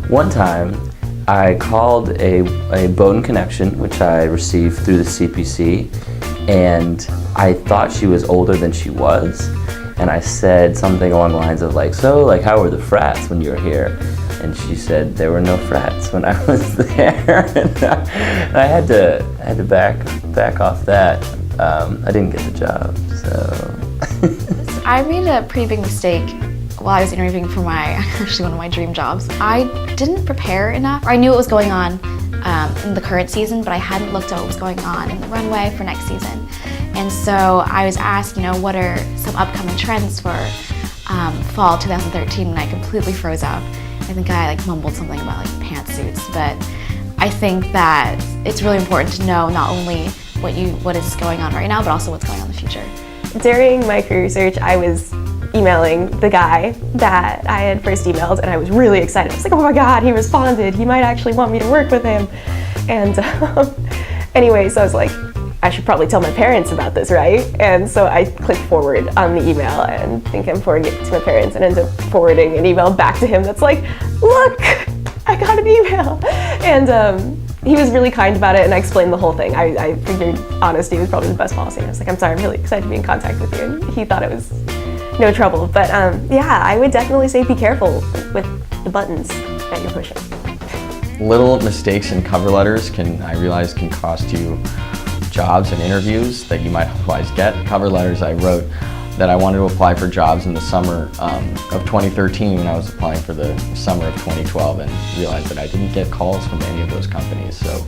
One time, I called a Bowdoin connection, which I received through the CPC, and I thought she was older than she was. And I said something along the lines of like, so like how were the frats when you were here? And she said there were no frats when I was there. And I had to back off that. I didn't get the job, so. I made a pretty big mistake while I was interviewing for actually one of my dream jobs. I didn't prepare enough. I knew what was going on in the current season, but I hadn't looked at what was going on in the runway for next season. And so I was asked, what are some upcoming trends for fall 2013, and I completely froze up. I think I mumbled something about pantsuits, but I think that it's really important to know not only what is going on right now, but also what's going on in the future. During my career search, I was emailing the guy that I had first emailed, and I was really excited. I was like, oh my God, he responded. He might actually want me to work with him. And anyway, so I was like, I should probably tell my parents about this, right? And so I clicked forward on the email and think I'm forwarding it to my parents, and end up forwarding an email back to him that's like, look, I got an email. And he was really kind about it, and I explained the whole thing. I figured honesty was probably the best policy. And I was like, I'm sorry, I'm really excited to be in contact with you. And he thought it was no trouble. But yeah, I would definitely say be careful with the buttons that you're pushing. Little mistakes in cover letters I realize can cost you jobs and interviews that you might otherwise get. Cover letters I wrote that I wanted to apply for jobs in the summer of 2013 when I was applying for the summer of 2012, and realized that I didn't get calls from any of those companies. So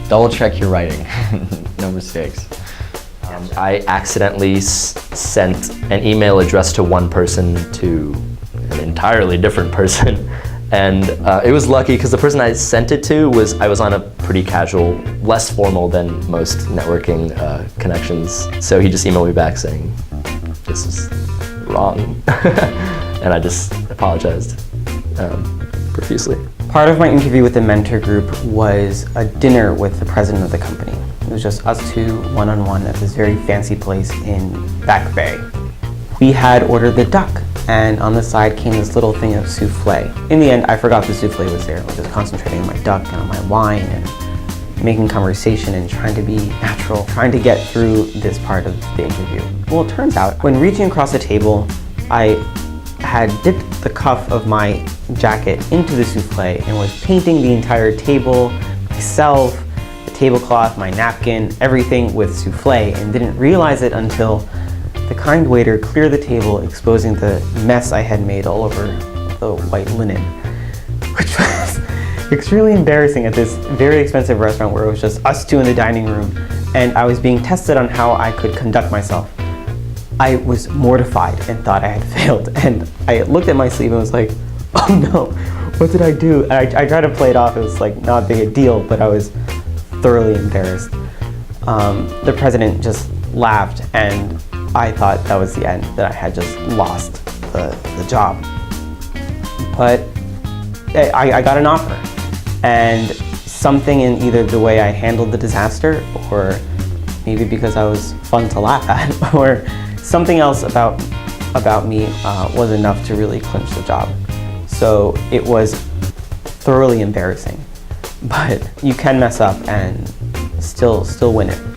double check your writing, no mistakes. I accidentally sent an email addressed to one person to an entirely different person. And it was lucky because the person I sent it to I was on a pretty casual, less formal than most networking connections. So he just emailed me back saying, this is wrong. And I just apologized profusely. Part of my interview with the mentor group was a dinner with the president of the company. It was just us two, one-on-one at this very fancy place in Back Bay. We had ordered the duck, and on the side came this little thing of souffle. In the end, I forgot the souffle was there. I was just concentrating on my duck and on my wine and making conversation and trying to be natural, trying to get through this part of the interview. Well, it turns out, when reaching across the table, I had dipped the cuff of my jacket into the souffle and was painting the entire table, myself, the tablecloth, my napkin, everything with souffle, and didn't realize it until the kind waiter cleared the table, exposing the mess I had made all over the white linen, which was extremely embarrassing at this very expensive restaurant where it was just us two in the dining room, and I was being tested on how I could conduct myself. I was mortified and thought I had failed, and I looked at my sleeve and was like, oh no, what did I do? And I tried to play it off. It was not a big a deal, but I was thoroughly embarrassed. The president just laughed, and I thought that was the end, that I had just lost the job. But I got an offer, and something in either the way I handled the disaster, or maybe because I was fun to laugh at, or something else about me was enough to really clinch the job. So it was thoroughly embarrassing, but you can mess up and still win it.